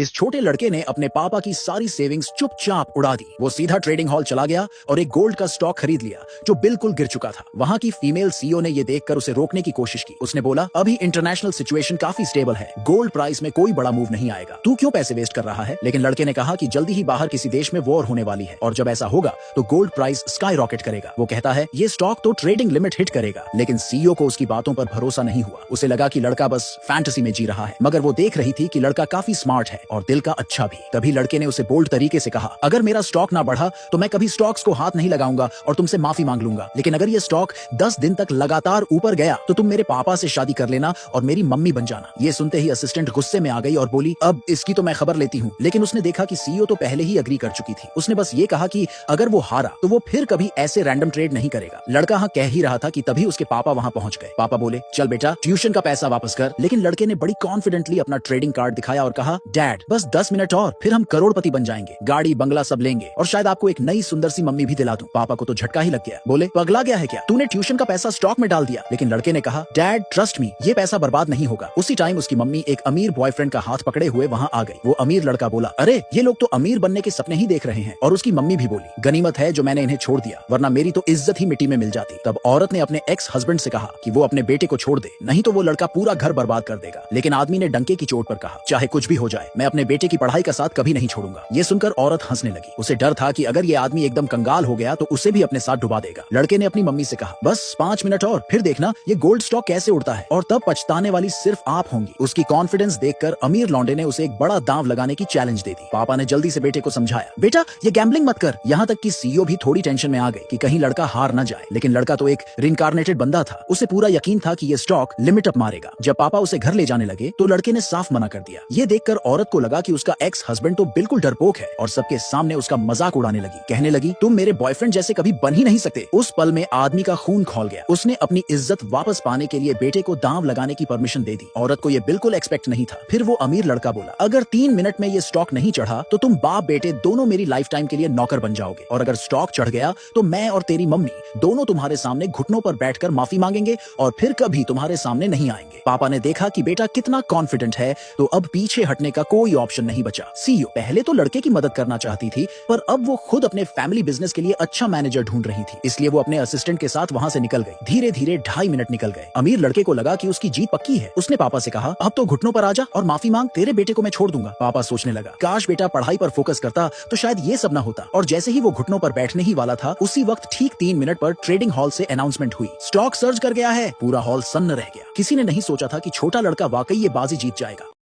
इस छोटे लड़के ने अपने पापा की सारी सेविंग्स चुपचाप उड़ा दी। वो सीधा ट्रेडिंग हॉल चला गया और एक गोल्ड का स्टॉक खरीद लिया जो बिल्कुल गिर चुका था। वहां की फीमेल सीईओ ने ये देखकर उसे रोकने की कोशिश की। उसने बोला, अभी इंटरनेशनल सिचुएशन काफी स्टेबल है, गोल्ड प्राइस में कोई बड़ा मूव नहीं आएगा, तू क्यों पैसे वेस्ट कर रहा है। लेकिन लड़के ने कहा कि जल्दी ही बाहर किसी देश में वॉर होने वाली है और जब ऐसा होगा तो गोल्ड प्राइस स्काई रॉकेट करेगा। वो कहता है ये स्टॉक तो ट्रेडिंग लिमिट हिट करेगा। लेकिन सीईओ को उसकी बातों पर भरोसा नहीं हुआ। उसे लगा कि लड़का बस फैंटेसी में जी रहा है, मगर वो देख रही थी कि लड़का काफी स्मार्ट है और दिल का अच्छा भी। तभी लड़के ने उसे बोल्ड तरीके से कहा, अगर मेरा स्टॉक ना बढ़ा तो मैं कभी स्टॉक्स को हाथ नहीं लगाऊंगा और तुमसे माफी मांग लूंगा, लेकिन अगर ये स्टॉक 10 दिन तक लगातार ऊपर गया तो तुम मेरे पापा से शादी कर लेना और मेरी मम्मी बन जाना। ये सुनते ही असिस्टेंट गुस्से में आ गई और बोली, अब इसकी तो मैं खबर लेती हूँ। लेकिन उसने देखा कि सीईओ तो पहले ही अग्री कर चुकी थी। उसने बस ये कहा कि अगर वो हारा तो वो फिर कभी ऐसे रैंडम ट्रेड नहीं करेगा। लड़का हाँ कह ही रहा था कि तभी उसके पापा वहां पहुंच गए। पापा बोले, चल बेटा ट्यूशन का पैसा वापस कर। लेकिन लड़के ने बड़ी कॉन्फिडेंटली अपना ट्रेडिंग कार्ड दिखाया और कहा, डैड बस 10 मिनट और फिर हम करोड़पति बन जाएंगे, गाड़ी बंगला सब लेंगे और शायद आपको एक नई सुंदर सी मम्मी भी दिला दूं। पापा को तो झटका ही लग गया। बोले, पगला गया है क्या, तूने ट्यूशन का पैसा स्टॉक में डाल दिया। लेकिन लड़के ने कहा, डैड ट्रस्ट मी, ये पैसा बर्बाद नहीं होगा। उसी टाइम उसकी मम्मी एक अमीर बॉयफ्रेंड का हाथ पकड़े हुए वहां आ गई। वो अमीर लड़का बोला, अरे ये लोग तो अमीर बनने के सपने ही देख रहे हैं। और उसकी मम्मी भी बोली, गनीमत है जो मैंने इन्हें छोड़ दिया, वरना मेरी तो इज्जत ही मिट्टी में मिल जाती। तब औरत ने अपने एक्स हस्बैंड से कहा कि वो अपने बेटे को छोड़ दे, नहीं तो वो लड़का पूरा घर बर्बाद कर देगा। लेकिन आदमी ने डंके की चोट पर कहा, चाहे कुछ भी हो जाए मैं अपने बेटे की पढ़ाई का साथ कभी नहीं छोड़ूंगा। ये सुनकर औरत हंसने लगी। उसे डर था कि अगर ये आदमी एकदम कंगाल हो गया तो उसे भी अपने साथ डुबा देगा। लड़के ने अपनी मम्मी से कहा, बस 5 मिनट और फिर देखना ये गोल्ड स्टॉक कैसे उड़ता है और तब पछताने वाली सिर्फ आप होंगी। उसकी कॉन्फिडेंस देखकर अमीर लौंडे ने उसे एक बड़ा दांव लगाने की चैलेंज दे दी। पापा ने जल्दी से बेटे को समझाया, बेटा ये गैम्बलिंग मत कर। यहाँ तक कि सीईओ भी थोड़ी टेंशन में आ गई कि कहीं लड़का हार न जाए। लेकिन लड़का तो एक रिनकार्नेटेड बंदा था। उसे पूरा यकीन था कि ये स्टॉक लिमिट अप मारेगा। जब पापा उसे घर ले जाने लगे तो लड़के ने साफ मना कर दिया। ये देखकर औरत को लगा कि उसका एक्स हस्बैंड तो बिल्कुल डरपोक है और सबके सामने उसका मजाक उड़ाने लगी। कहने लगी, तुम मेरे बॉयफ्रेंड जैसे कभी बन ही नहीं सकते। उस पल में आदमी का खून खौल गया। उसने अपनी इज्जत वापस पाने के लिए बेटे को दांव लगाने की परमिशन दे दी। औरत को यह बिल्कुल एक्सपेक्ट नहीं था। फिर वो अमीर लड़का बोला, अगर 3 मिनट में ये स्टॉक नहीं चढ़ा तो तुम बाप बेटे दोनों मेरी लाइफ टाइम के लिए नौकर बन जाओगे, और अगर स्टॉक चढ़ गया तो मैं और तेरी मम्मी दोनों तुम्हारे सामने घुटनों पर बैठकर माफी मांगेंगे और फिर कभी तुम्हारे सामने नहीं आएंगे। पापा ने देखा कि बेटा कितना कॉन्फिडेंट है तो अब पीछे हटने का कोई ऑप्शन नहीं बचा। सीईओ पहले तो लड़के की मदद करना चाहती थी, पर अब वो खुद अपने फैमिली बिजनेस के लिए अच्छा मैनेजर ढूंढ रही थी। इसलिए वो अपने असिस्टेंट के साथ वहां से निकल गई। धीरे धीरे 2.5 मिनट निकल गए। अमीर लड़के को लगा कि उसकी जीत पक्की है। उसने पापा से कहा, अब तो घुटनों पर आजा और माफी मांग, तेरे बेटे को मैं छोड़ दूंगा। पापा सोचने लगा, काश बेटा पढ़ाई पर फोकस करता तो शायद ये सब न होता। और जैसे ही वो घुटनों पर बैठने ही वाला था, उसी वक्त ठीक 3 मिनट पर ट्रेडिंग हॉल से अनाउंसमेंट हुई, स्टॉक सर्ज कर गया है। पूरा हॉल सन्न रह गया। किसी ने नहीं सोचा था कि छोटा लड़का वाकई ये बाजी जीत जाएगा।